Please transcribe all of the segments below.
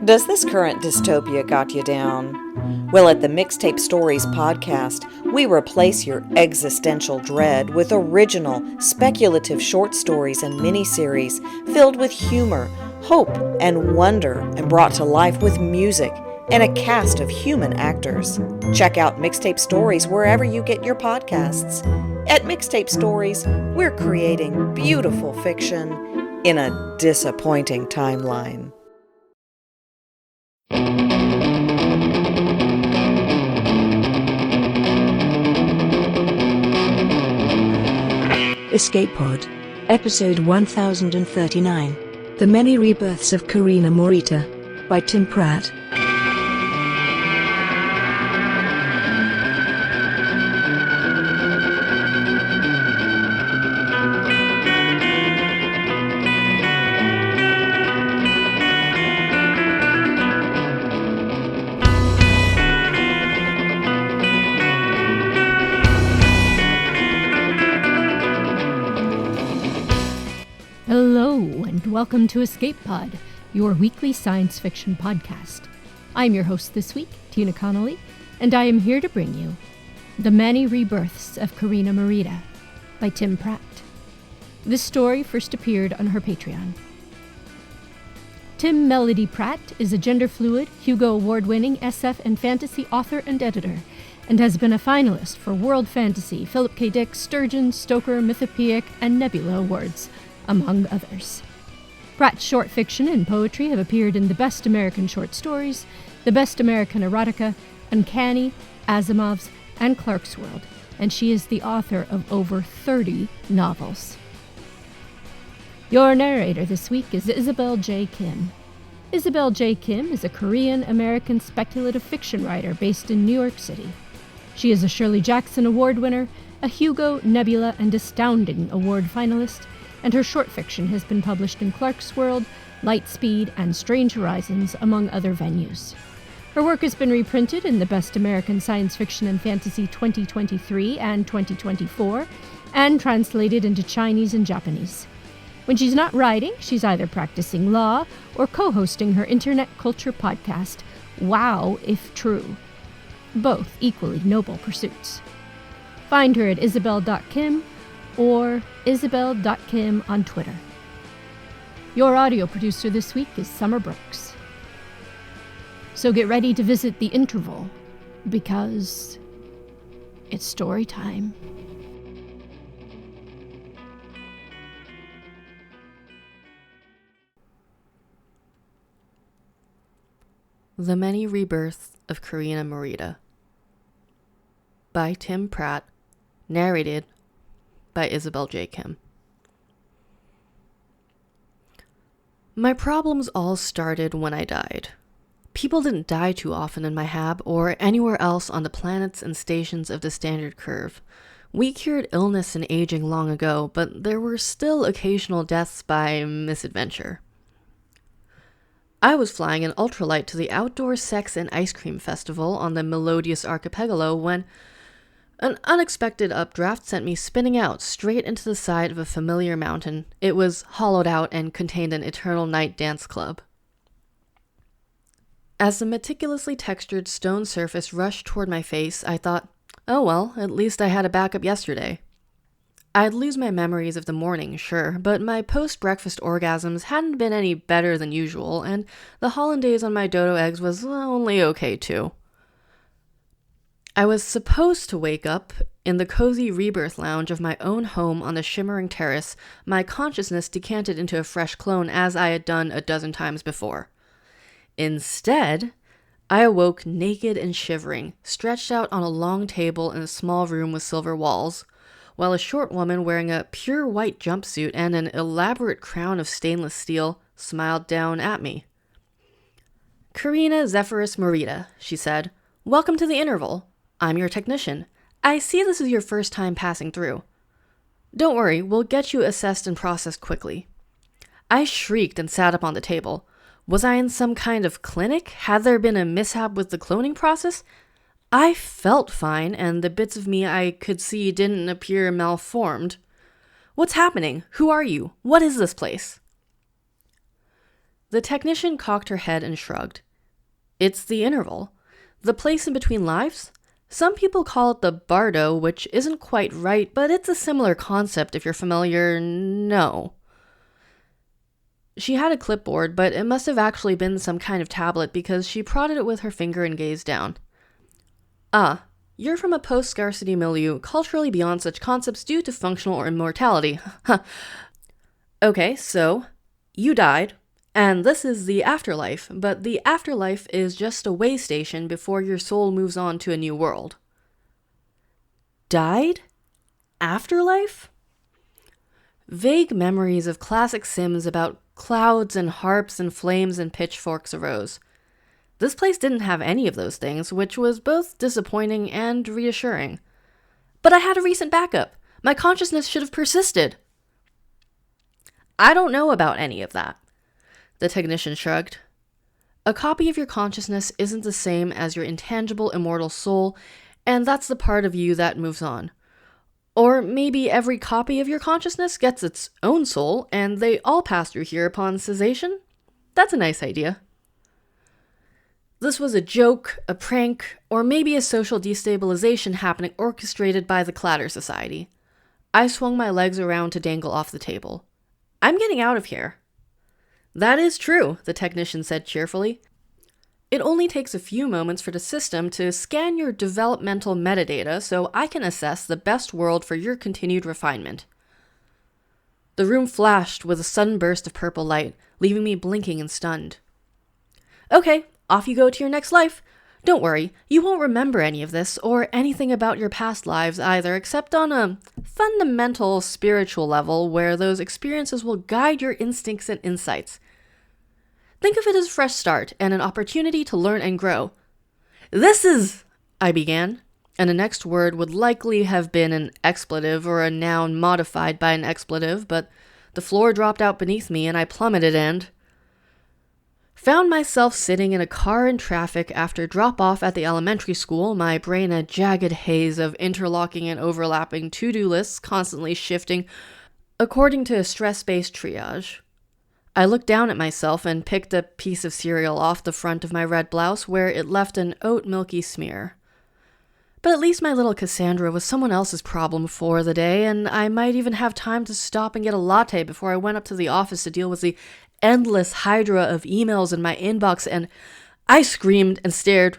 Does this current dystopia got you down? Well, at the Mixtape Stories podcast, we replace your existential dread with original, speculative short stories and miniseries filled with humor, hope, and wonder, and brought to life with music and a cast of human actors. Check out Mixtape Stories wherever you get your podcasts. At Mixtape Stories, we're creating beautiful fiction in a disappointing timeline. Escape Pod, Episode 1039, The Many Rebirths of Karina Morita, by Tim Pratt. Hello, and welcome to Escape Pod, your weekly science fiction podcast. I'm your host this week, Tina Connolly, and I am here to bring you The Many Rebirths of Karina Morita by Tim Pratt. This story first appeared on her Patreon. Tim Melody Pratt is a gender-fluid, Hugo Award-winning SF and fantasy author and editor, and has been a finalist for World Fantasy, Philip K. Dick, Sturgeon, Stoker, Mythopoeic, and Nebula Awards, among others. Pratt's short fiction and poetry have appeared in the Best American Short Stories, the Best American Erotica, Uncanny, Asimov's, and Clarkesworld, and she is the author of over 30 novels. Your narrator this week is Isabel J. Kim. Isabel J. Kim is a Korean-American speculative fiction writer based in New York City. She is a Shirley Jackson Award winner, a Hugo, Nebula, and Astounding Award finalist, and her short fiction has been published in Clarkesworld, Lightspeed, and Strange Horizons, among other venues. Her work has been reprinted in the Best American Science Fiction and Fantasy 2023 and 2024, and translated into Chinese and Japanese. When she's not writing, she's either practicing law or co-hosting her internet culture podcast, Wow If True. Both equally noble pursuits. Find her at isabel.kim or isabel.kim on Twitter. Your audio producer this week is Summer Brooks. So get ready to visit the interval, because it's story time. The Many Rebirths of Karina Morita by Tim Pratt, narrated by Isabel J. Kim. My problems all started when I died. People didn't die too often in my hab or anywhere else on the planets and stations of the standard curve. We cured illness and aging long ago, but there were still occasional deaths by misadventure. I was flying an ultralight to the outdoor sex and ice cream festival on the Melodious Archipelago when an unexpected updraft sent me spinning out straight into the side of a familiar mountain. It was hollowed out and contained an eternal night dance club. As the meticulously textured stone surface rushed toward my face, I thought, oh well, at least I had a backup yesterday. I'd lose my memories of the morning, sure, but my post-breakfast orgasms hadn't been any better than usual, and the hollandaise on my dodo eggs was only okay too. I was supposed to wake up in the cozy rebirth lounge of my own home on the shimmering terrace, my consciousness decanted into a fresh clone as I had done a dozen times before. Instead, I awoke naked and shivering, stretched out on a long table in a small room with silver walls, while a short woman wearing a pure white jumpsuit and an elaborate crown of stainless steel smiled down at me. "Karina Zephyrus Morita," she said. "Welcome to the interval. I'm your technician. I see this is your first time passing through. Don't worry, we'll get you assessed and processed quickly." I shrieked and sat up on the table. Was I in some kind of clinic? Had there been a mishap with the cloning process? I felt fine, and the bits of me I could see didn't appear malformed. What's happening? Who are you? What is this place? The technician cocked her head and shrugged. It's the interval. The place in between lives? Some people call it the bardo, which isn't quite right, but it's a similar concept if you're familiar. No. She had a clipboard, but it must have actually been some kind of tablet because she prodded it with her finger and gazed down. Ah, you're from a post-scarcity milieu, culturally beyond such concepts due to functional or immortality. Okay, so, you died, and this is the afterlife, but the afterlife is just a way station before your soul moves on to a new world. Died? Afterlife? Vague memories of classic Sims about clouds and harps and flames and pitchforks arose. This place didn't have any of those things, which was both disappointing and reassuring. But I had a recent backup. My consciousness should have persisted. I don't know about any of that. The technician shrugged. A copy of your consciousness isn't the same as your intangible immortal soul, and that's the part of you that moves on. Or maybe every copy of your consciousness gets its own soul, and they all pass through here upon cessation? That's a nice idea. This was a joke, a prank, or maybe a social destabilization happening orchestrated by the Clatter Society. I swung my legs around to dangle off the table. I'm getting out of here. That is true, the technician said cheerfully. It only takes a few moments for the system to scan your developmental metadata so I can assess the best world for your continued refinement. The room flashed with a sudden burst of purple light, leaving me blinking and stunned. Okay, off you go to your next life. Don't worry, you won't remember any of this or anything about your past lives either, except on a fundamental spiritual level where those experiences will guide your instincts and insights. Think of it as a fresh start and an opportunity to learn and grow. This is, I began, and the next word would likely have been an expletive or a noun modified by an expletive, but the floor dropped out beneath me and I plummeted and found myself sitting in a car in traffic after drop-off at the elementary school, my brain a jagged haze of interlocking and overlapping to-do lists constantly shifting according to a stress-based triage. I looked down at myself and picked a piece of cereal off the front of my red blouse where it left an oat milky smear. But at least my little Cassandra was someone else's problem for the day, and I might even have time to stop and get a latte before I went up to the office to deal with the endless hydra of emails in my inbox, and I screamed and stared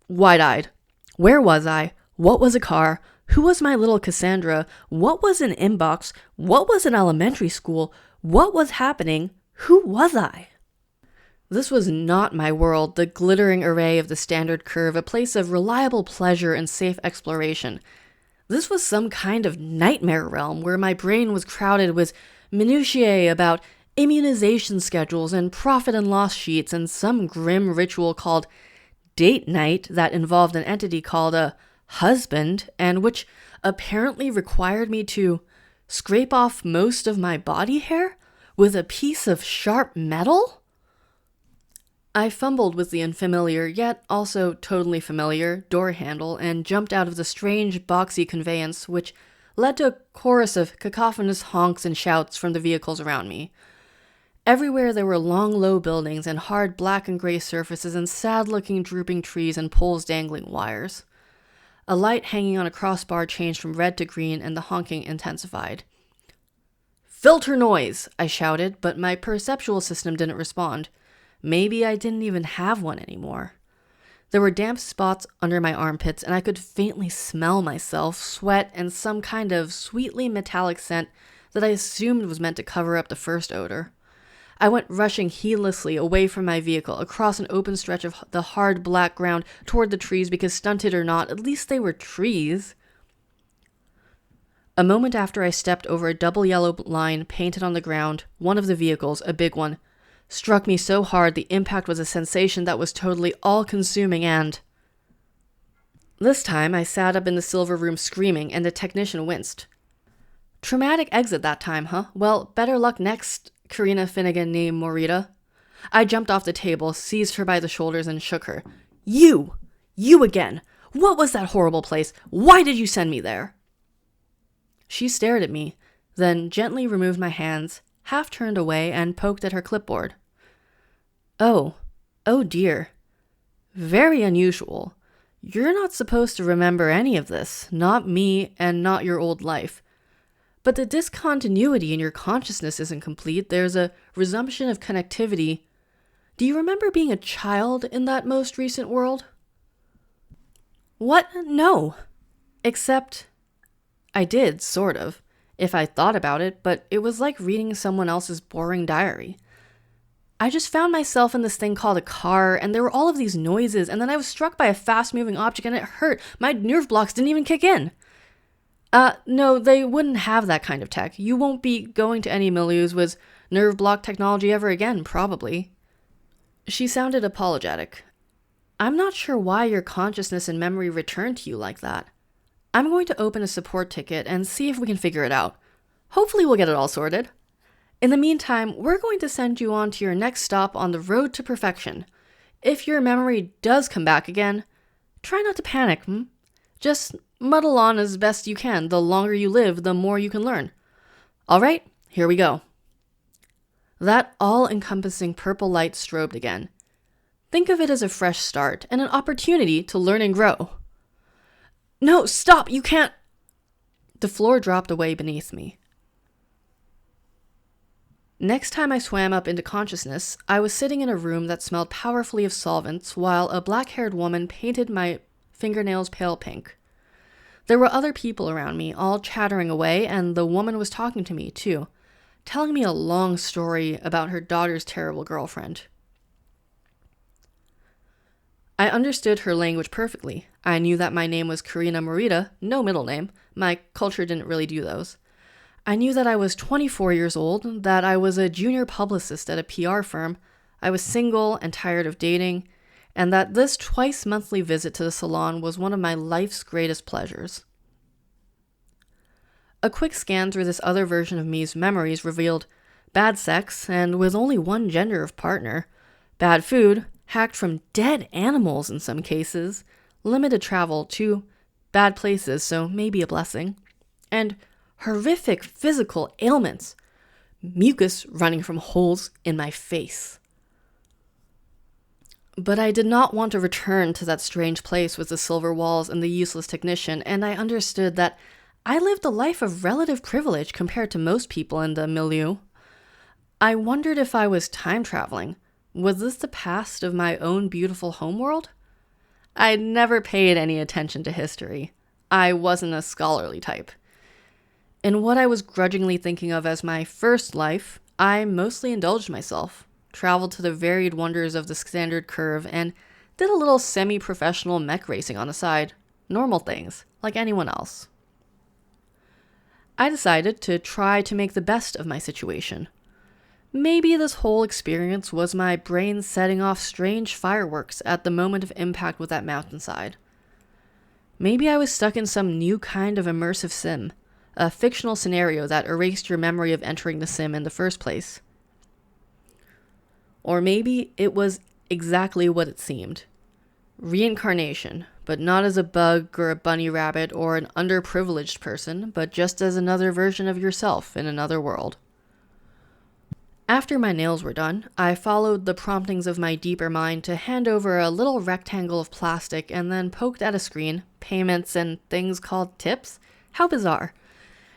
wide-eyed. Where was I? What was a car? Who was my little Cassandra? What was an inbox? What was an elementary school? What was happening? Who was I? This was not my world, the glittering array of the standard curve, a place of reliable pleasure and safe exploration. This was some kind of nightmare realm where my brain was crowded with minutiae about immunization schedules and profit and loss sheets and some grim ritual called date night that involved an entity called a husband and which apparently required me to scrape off most of my body hair with a piece of sharp metal? I fumbled with the unfamiliar, yet also totally familiar, door handle and jumped out of the strange, boxy conveyance, which led to a chorus of cacophonous honks and shouts from the vehicles around me. Everywhere there were long, low buildings and hard black and gray surfaces and sad-looking drooping trees and poles dangling wires. A light hanging on a crossbar changed from red to green, and the honking intensified. "Filter noise!" I shouted, but my perceptual system didn't respond. Maybe I didn't even have one anymore. There were damp spots under my armpits, and I could faintly smell myself, sweat, and some kind of sweetly metallic scent that I assumed was meant to cover up the first odor. I went rushing heedlessly away from my vehicle, across an open stretch of the hard black ground toward the trees because, stunted or not, at least they were trees. A moment after I stepped over a double yellow line painted on the ground, one of the vehicles, a big one, struck me so hard the impact was a sensation that was totally all-consuming and... This time I sat up in the silver room screaming, and the technician winced. Traumatic exit that time, huh? Well, better luck next, Karina Finnegan named Morita. I jumped off the table, seized her by the shoulders, and shook her. You! You again! What was that horrible place? Why did you send me there? She stared at me, then gently removed my hands, half turned away, and poked at her clipboard. Oh dear. Very unusual. You're not supposed to remember any of this, not me and not your old life. But the discontinuity in your consciousness isn't complete. There's a resumption of connectivity. Do you remember being a child in that most recent world? What? No. Except, I did, sort of, if I thought about it, but it was like reading someone else's boring diary. I just found myself in this thing called a car, and there were all of these noises, and then I was struck by a fast-moving object, and it hurt. My nerve blocks didn't even kick in. No, they wouldn't have that kind of tech. You won't be going to any milieus with nerve block technology ever again, probably. She sounded apologetic. I'm not sure why your consciousness and memory returned to you like that. I'm going to open a support ticket and see if we can figure it out. Hopefully we'll get it all sorted. In the meantime, we're going to send you on to your next stop on the road to perfection. If your memory does come back again, try not to panic, Just muddle on as best you can. The longer you live, the more you can learn. All right, here we go. That all-encompassing purple light strobed again. Think of it as a fresh start and an opportunity to learn and grow. No, stop, you can't. The floor dropped away beneath me. Next time I swam up into consciousness, I was sitting in a room that smelled powerfully of solvents while a black-haired woman painted my fingernails pale pink. There were other people around me, all chattering away, and the woman was talking to me, too, telling me a long story about her daughter's terrible girlfriend. I understood her language perfectly. I knew that my name was Karina Morita, no middle name. My culture didn't really do those. I knew that I was 24 years old, that I was a junior publicist at a PR firm, I was single and tired of dating, and that this twice-monthly visit to the salon was one of my life's greatest pleasures. A quick scan through this other version of me's memories revealed bad sex, and with only one gender of partner, bad food, hacked from dead animals in some cases, limited travel to bad places, so maybe a blessing, and horrific physical ailments, mucus running from holes in my face. But I did not want to return to that strange place with the silver walls and the useless technician, and I understood that I lived a life of relative privilege compared to most people in the milieu. I wondered if I was time traveling. Was this the past of my own beautiful homeworld? I'd never paid any attention to history. I wasn't a scholarly type. In what I was grudgingly thinking of as my first life, I mostly indulged myself, traveled to the varied wonders of the standard curve, and did a little semi-professional mech racing on the side. Normal things, like anyone else. I decided to try to make the best of my situation. Maybe this whole experience was my brain setting off strange fireworks at the moment of impact with that mountainside. Maybe I was stuck in some new kind of immersive sim, a fictional scenario that erased your memory of entering the sim in the first place. Or maybe it was exactly what it seemed. Reincarnation, but not as a bug or a bunny rabbit or an underprivileged person, but just as another version of yourself in another world. After my nails were done, I followed the promptings of my deeper mind to hand over a little rectangle of plastic and then poked at a screen, payments and things called tips. How bizarre.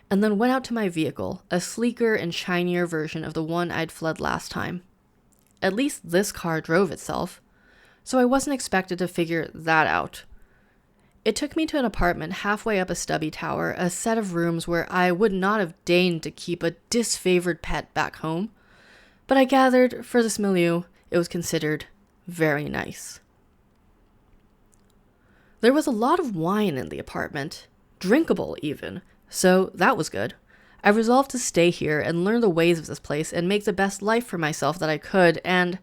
And then went out to my vehicle, a sleeker and shinier version of the one I'd fled last time. At least this car drove itself, so I wasn't expected to figure that out. It took me to an apartment halfway up a stubby tower, a set of rooms where I would not have deigned to keep a disfavored pet back home. But I gathered, for this milieu, it was considered very nice. There was a lot of wine in the apartment, drinkable even, so that was good. I resolved to stay here and learn the ways of this place and make the best life for myself that I could, and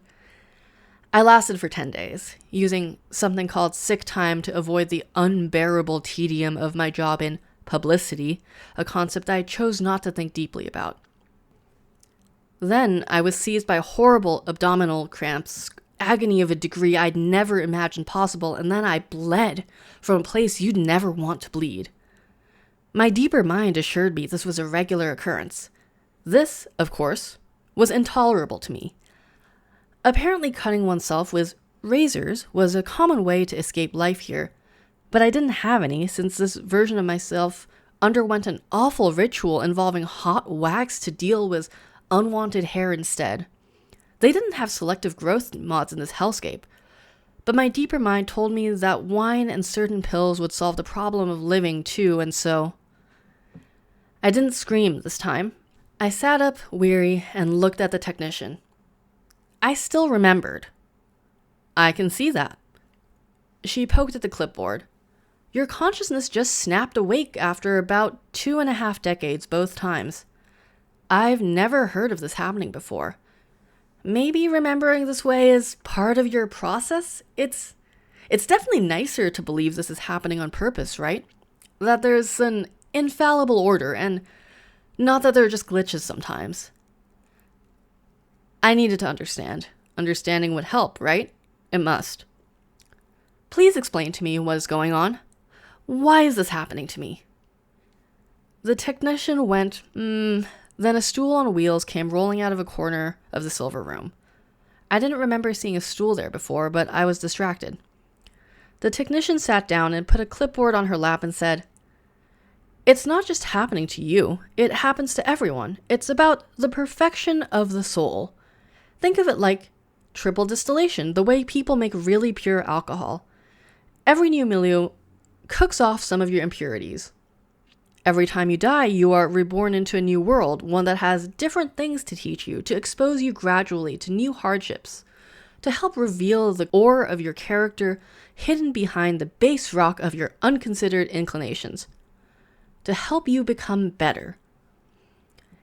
I lasted for 10 days, using something called sick time to avoid the unbearable tedium of my job in publicity, a concept I chose not to think deeply about. Then I was seized by horrible abdominal cramps, agony of a degree I'd never imagined possible, and then I bled from a place you'd never want to bleed. My deeper mind assured me this was a regular occurrence. This, of course, was intolerable to me. Apparently cutting oneself with razors was a common way to escape life here, but I didn't have any since this version of myself underwent an awful ritual involving hot wax to deal with unwanted hair instead. They didn't have selective growth mods in this hellscape, but my deeper mind told me that wine and certain pills would solve the problem of living too, and so I didn't scream this time. I sat up, weary, and looked at the technician. I still remembered. I can see that. She poked at the clipboard. Your consciousness just snapped awake after about 2.5 decades both times. I've never heard of this happening before. Maybe remembering this way is part of your process? It's definitely nicer to believe this is happening on purpose, right? That there's an infallible order, and not that there are just glitches sometimes. I needed to understand. Understanding would help, right? It must. Please explain to me what is going on. Why is this happening to me? The technician went, then a stool on wheels came rolling out of a corner of the silver room. I didn't remember seeing a stool there before, but I was distracted. The technician sat down and put a clipboard on her lap and said, It's not just happening to you, it happens to everyone. It's about the perfection of the soul. Think of it like triple distillation, the way people make really pure alcohol. Every new milieu cooks off some of your impurities. Every time you die, you are reborn into a new world, one that has different things to teach you, to expose you gradually to new hardships, to help reveal the ore of your character hidden behind the base rock of your unconsidered inclinations, to help you become better.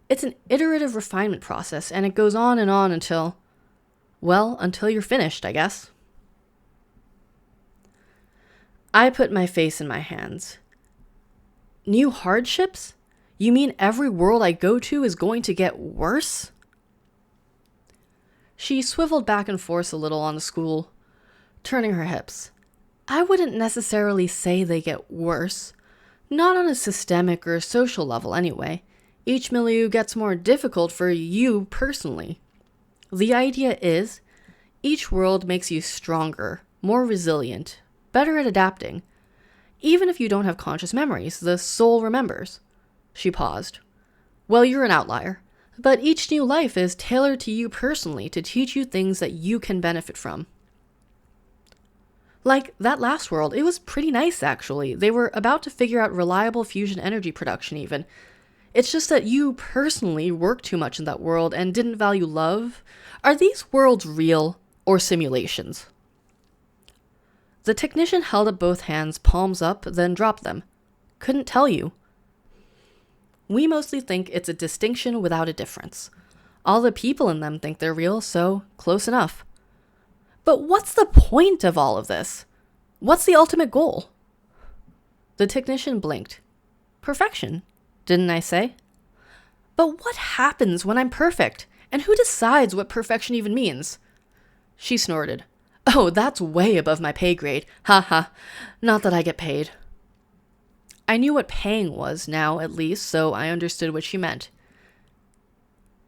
It's an iterative refinement process, and it goes on and on until you're finished, I guess. I put my face in my hands. New hardships? You mean every world I go to is going to get worse? She swiveled back and forth a little on the stool, turning her hips. I wouldn't necessarily say they get worse. Not on a systemic or social level anyway. Each milieu gets more difficult for you personally. The idea is, each world makes you stronger, more resilient, better at adapting. Even if you don't have conscious memories, the soul remembers. She paused. Well, you're an outlier, but each new life is tailored to you personally to teach you things that you can benefit from. Like that last world, it was pretty nice actually. They were about to figure out reliable fusion energy production even. It's just that you personally worked too much in that world and didn't value love. Are these worlds real or simulations? The technician held up both hands, palms up, then dropped them. Couldn't tell you. We mostly think it's a distinction without a difference. All the people in them think they're real, so close enough. But what's the point of all of this? What's the ultimate goal? The technician blinked. Perfection, didn't I say? But what happens when I'm perfect? And who decides what perfection even means? She snorted. Oh, that's way above my pay grade. Ha ha. Not that I get paid. I knew what paying was now, at least, so I understood what she meant.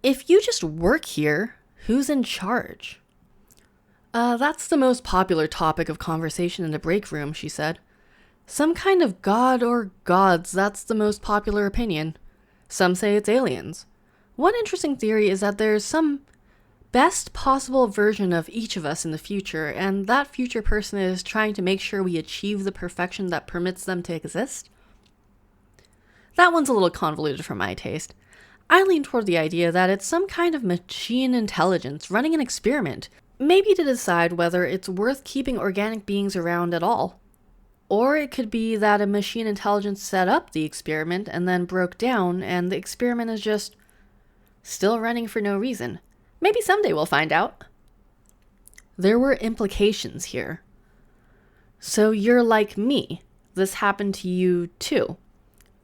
If you just work here, who's in charge? That's the most popular topic of conversation in the break room, she said. Some kind of god or gods, that's the most popular opinion. Some say it's aliens. One interesting theory is that there's some best possible version of each of us in the future, and that future person is trying to make sure we achieve the perfection that permits them to exist. That one's a little convoluted for my taste. I lean toward the idea that it's some kind of machine intelligence running an experiment, maybe to decide whether it's worth keeping organic beings around at all. Or it could be that a machine intelligence set up the experiment and then broke down, and the experiment is just still running for no reason. Maybe someday we'll find out. There were implications here. So you're like me. This happened to you too.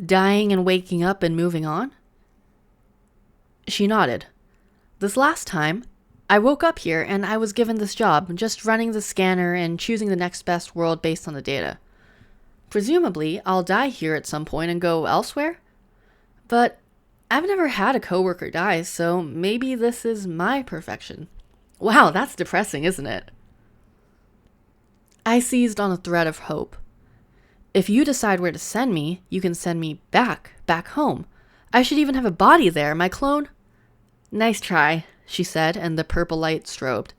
Dying and waking up and moving on? She nodded. This last time, I woke up here and I was given this job, just running the scanner and choosing the next best world based on the data. Presumably, I'll die here at some point and go elsewhere? But I've never had a coworker die, so maybe this is my perfection. Wow, that's depressing, isn't it? I seized on a thread of hope. If you decide where to send me, you can send me back home. I should even have a body there, my clone. Nice try, she said, and the purple light strobed.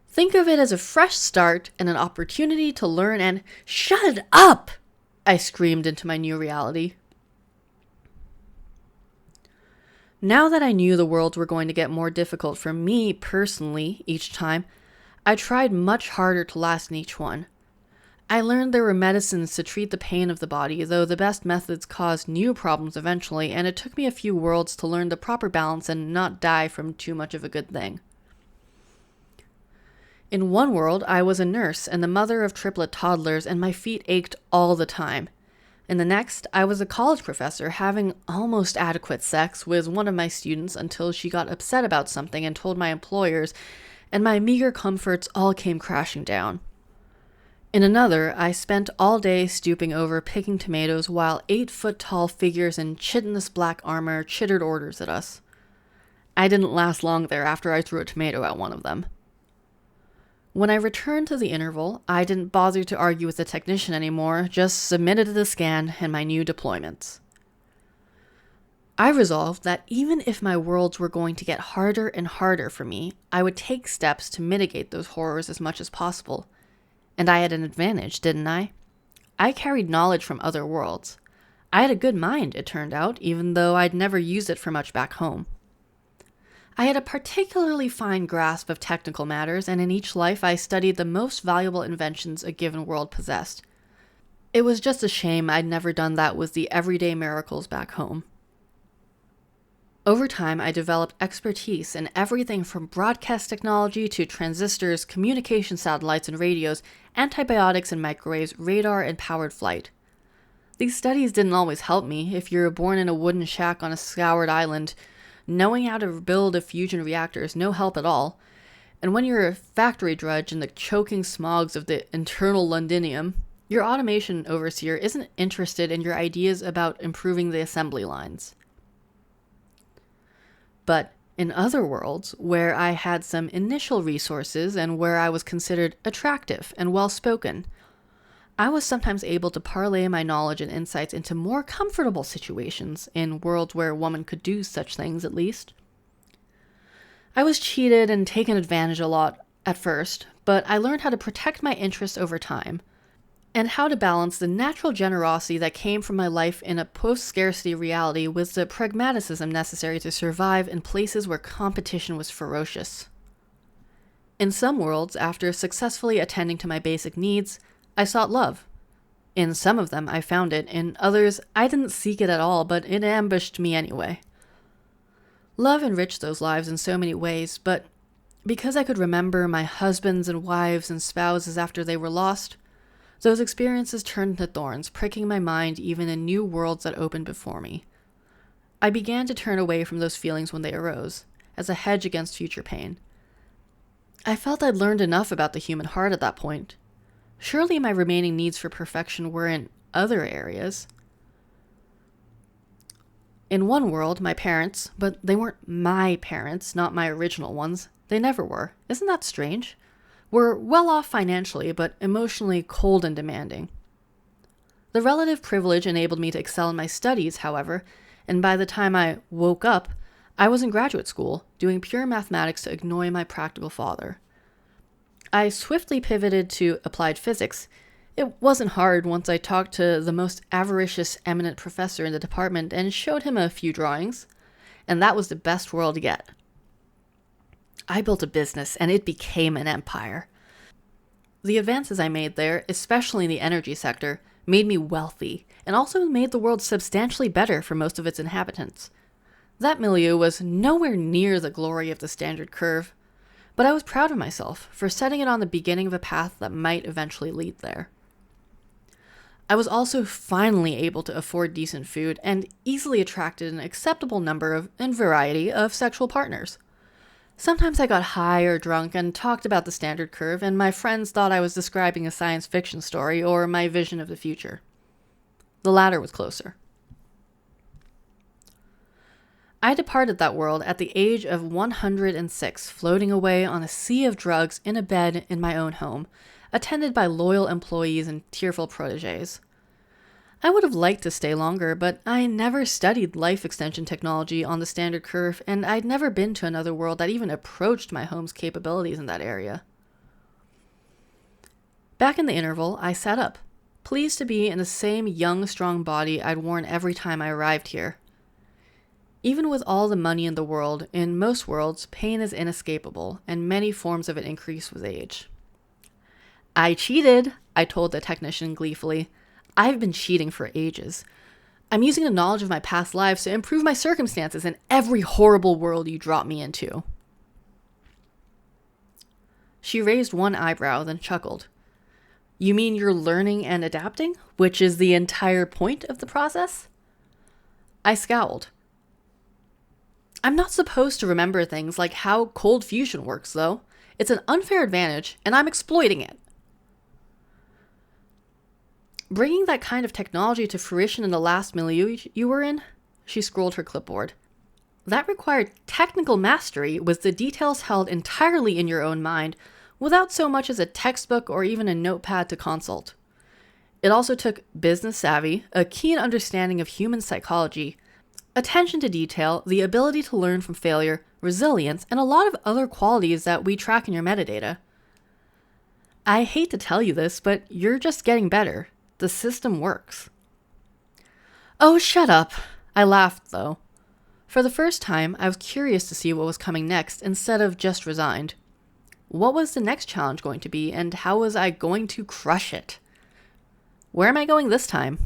Think of it as a fresh start and an opportunity to learn and— Shut up! I screamed into my new reality. Now that I knew the worlds were going to get more difficult for me personally each time, I tried much harder to last in each one. I learned there were medicines to treat the pain of the body, though the best methods caused new problems eventually, and it took me a few worlds to learn the proper balance and not die from too much of a good thing. In one world, I was a nurse and the mother of triplet toddlers, and my feet ached all the time. In the next, I was a college professor having almost adequate sex with one of my students until she got upset about something and told my employers, and my meager comforts all came crashing down. In another, I spent all day stooping over picking tomatoes while 8-foot-tall figures in chitinous black armor chittered orders at us. I didn't last long there after I threw a tomato at one of them. When I returned to the interval, I didn't bother to argue with the technician anymore, just submitted to the scan and my new deployments. I resolved that even if my worlds were going to get harder and harder for me, I would take steps to mitigate those horrors as much as possible. And I had an advantage, didn't I? I carried knowledge from other worlds. I had a good mind, it turned out, even though I'd never used it for much back home. I had a particularly fine grasp of technical matters, and in each life I studied the most valuable inventions a given world possessed. It was just a shame I'd never done that with the everyday miracles back home. Over time, I developed expertise in everything from broadcast technology to transistors, communication satellites and radios, antibiotics and microwaves, radar and powered flight. These studies didn't always help me. If you're born in a wooden shack on a scoured island, knowing how to build a fusion reactor is no help at all. And when you're a factory drudge in the choking smogs of the internal Londinium, your automation overseer isn't interested in your ideas about improving the assembly lines. But in other worlds, where I had some initial resources and where I was considered attractive and well-spoken, I was sometimes able to parlay my knowledge and insights into more comfortable situations in worlds where a woman could do such things, at least. I was cheated and taken advantage a lot at first, but I learned how to protect my interests over time, and how to balance the natural generosity that came from my life in a post-scarcity reality with the pragmatism necessary to survive in places where competition was ferocious. In some worlds, after successfully attending to my basic needs, I sought love. In some of them, I found it. In others, I didn't seek it at all, but it ambushed me anyway. Love enriched those lives in so many ways, but because I could remember my husbands and wives and spouses after they were lost, those experiences turned into thorns, pricking my mind even in new worlds that opened before me. I began to turn away from those feelings when they arose, as a hedge against future pain. I felt I'd learned enough about the human heart at that point. Surely my remaining needs for perfection were in other areas. In one world, my parents, but they weren't my parents, not my original ones. They never were. Isn't that strange? Were well off financially, but emotionally cold and demanding. The relative privilege enabled me to excel in my studies, however, and by the time I woke up, I was in graduate school, doing pure mathematics to annoy my practical father. I swiftly pivoted to applied physics. It wasn't hard once I talked to the most avaricious eminent professor in the department and showed him a few drawings, and that was the best world yet. I built a business, and it became an empire. The advances I made there, especially in the energy sector, made me wealthy, and also made the world substantially better for most of its inhabitants. That milieu was nowhere near the glory of the standard curve, but I was proud of myself for setting it on the beginning of a path that might eventually lead there. I was also finally able to afford decent food and easily attracted an acceptable number and variety of sexual partners. Sometimes I got high or drunk and talked about the standard curve, and my friends thought I was describing a science fiction story or my vision of the future. The latter was closer. I departed that world at the age of 106, floating away on a sea of drugs in a bed in my own home, attended by loyal employees and tearful protégés. I would have liked to stay longer, but I never studied life extension technology on the standard curve, and I'd never been to another world that even approached my home's capabilities in that area. Back in the interval, I sat up, pleased to be in the same young, strong body I'd worn every time I arrived here. Even with all the money in the world, in most worlds, pain is inescapable, and many forms of it increase with age. I cheated, I told the technician gleefully. I've been cheating for ages. I'm using the knowledge of my past lives to improve my circumstances in every horrible world you drop me into. She raised one eyebrow, then chuckled. You mean you're learning and adapting, which is the entire point of the process? I scowled. I'm not supposed to remember things like how cold fusion works, though. It's an unfair advantage, and I'm exploiting it. Bringing that kind of technology to fruition in the last milieu you were in? She scrolled her clipboard. That required technical mastery with the details held entirely in your own mind, without so much as a textbook or even a notepad to consult. It also took business savvy, a keen understanding of human psychology, attention to detail, the ability to learn from failure, resilience, and a lot of other qualities that we track in your metadata. I hate to tell you this, but you're just getting better. The system works. Oh, shut up. I laughed, though. For the first time, I was curious to see what was coming next instead of just resigned. What was the next challenge going to be, and how was I going to crush it? Where am I going this time?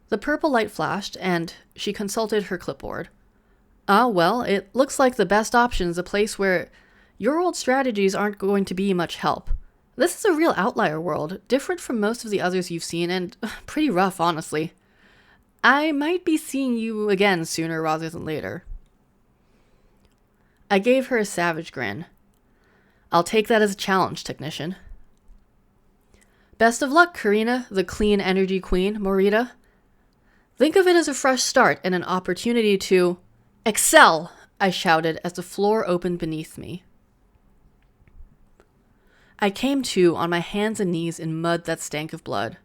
The purple light flashed, and she consulted her clipboard. Well, it looks like the best option is a place where your old strategies aren't going to be much help. This is a real outlier world, different from most of the others you've seen, and pretty rough, honestly. I might be seeing you again sooner rather than later. I gave her a savage grin. I'll take that as a challenge, technician. Best of luck, Karina, the clean energy queen, Morita. Think of it as a fresh start and an opportunity to excel, I shouted as the floor opened beneath me. I came to on my hands and knees in mud that stank of blood.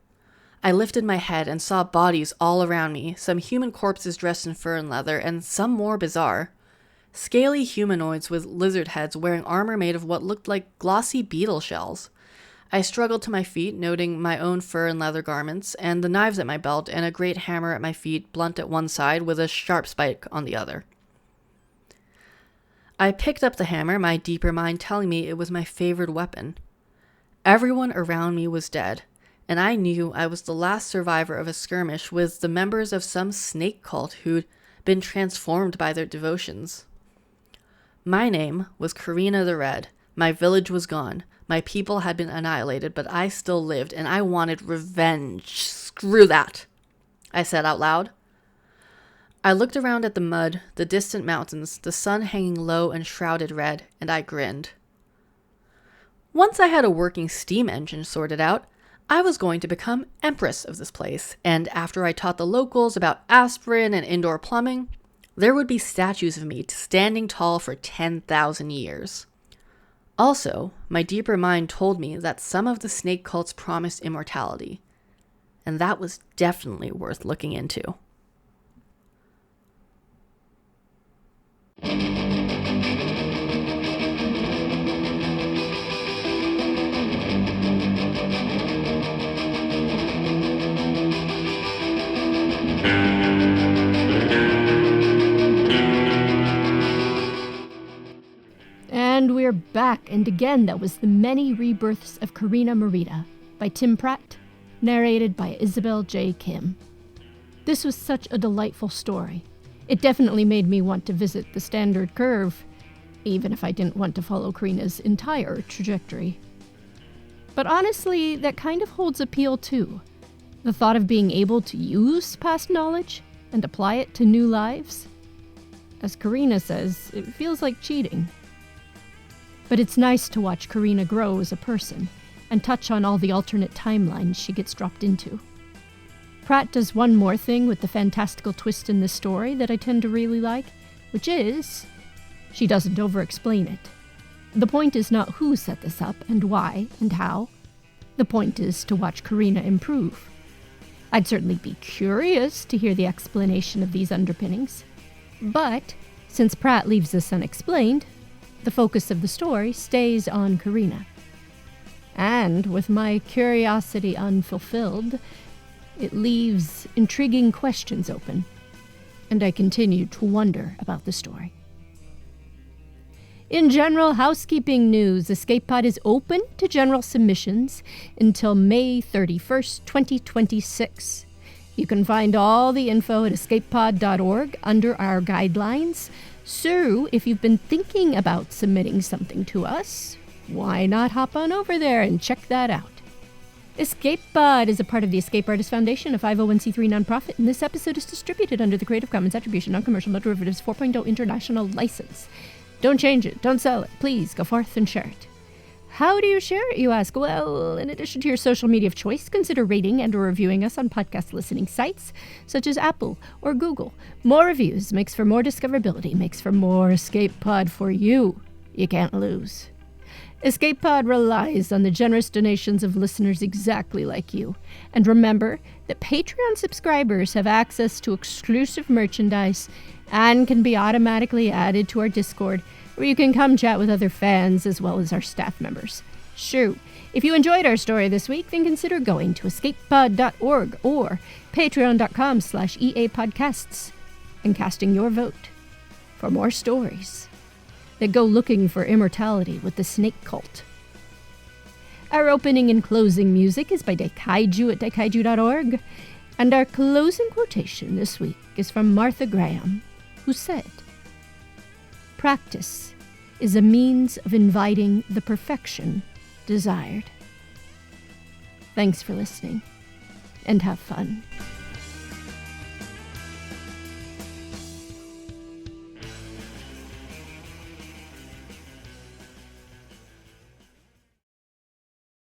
I lifted my head and saw bodies all around me, some human corpses dressed in fur and leather, and some more bizarre. Scaly humanoids with lizard heads wearing armor made of what looked like glossy beetle shells. I struggled to my feet, noting my own fur and leather garments, and the knives at my belt, and a great hammer at my feet, blunt at one side with a sharp spike on the other. I picked up the hammer, my deeper mind telling me it was my favorite weapon. Everyone around me was dead, and I knew I was the last survivor of a skirmish with the members of some snake cult who'd been transformed by their devotions. My name was Karina the Red. My village was gone. My people had been annihilated, but I still lived, and I wanted revenge. Screw that, I said out loud. I looked around at the mud, the distant mountains, the sun hanging low and shrouded red, and I grinned. Once I had a working steam engine sorted out, I was going to become empress of this place, and after I taught the locals about aspirin and indoor plumbing, there would be statues of me standing tall for 10,000 years. Also, my deeper mind told me that some of the snake cults promised immortality, and that was definitely worth looking into. And we're back, and again that was The Many Rebirths of Karina Morita by Tim Pratt, narrated by Isabel J. Kim. This was such a delightful story. It definitely made me want to visit the standard curve, even if I didn't want to follow Karina's entire trajectory. But honestly, that kind of holds appeal too. The thought of being able to use past knowledge and apply it to new lives. As Karina says, it feels like cheating. But it's nice to watch Karina grow as a person and touch on all the alternate timelines she gets dropped into. Pratt does one more thing with the fantastical twist in this story that I tend to really like, which is she doesn't over-explain it. The point is not who set this up and why and how. The point is to watch Karina improve. I'd certainly be curious to hear the explanation of these underpinnings. But since Pratt leaves this unexplained, the focus of the story stays on Karina. And with my curiosity unfulfilled, it leaves intriguing questions open, and I continue to wonder about the story. In general housekeeping news, Escape Pod is open to general submissions until May 31st, 2026. You can find all the info at escapepod.org under our guidelines. So, if you've been thinking about submitting something to us, why not hop on over there and check that out? Escape Pod is a part of the Escape Artist Foundation, a 501c3 nonprofit, and this episode is distributed under the Creative Commons Attribution Non-Commercial No Derivatives 4.0 International License. Don't change it, don't sell it, please go forth and share it. How do you share it, you ask? Well, in addition to your social media of choice, consider rating and or reviewing us on podcast listening sites, such as Apple or Google. More reviews makes for more discoverability, makes for more Escape Pod for you. You can't lose. Escape Pod relies on the generous donations of listeners exactly like you. And remember that Patreon subscribers have access to exclusive merchandise and can be automatically added to our Discord, where you can come chat with other fans as well as our staff members. Shoo! If you enjoyed our story this week, then consider going to escapepod.org or patreon.com/EAPodcasts and casting your vote for more stories that go looking for immortality with the snake cult. Our opening and closing music is by Daikaiju at daikaiju.org, and our closing quotation this week is from Martha Graham, who said, "Practice is a means of inviting the perfection desired." Thanks for listening, and have fun.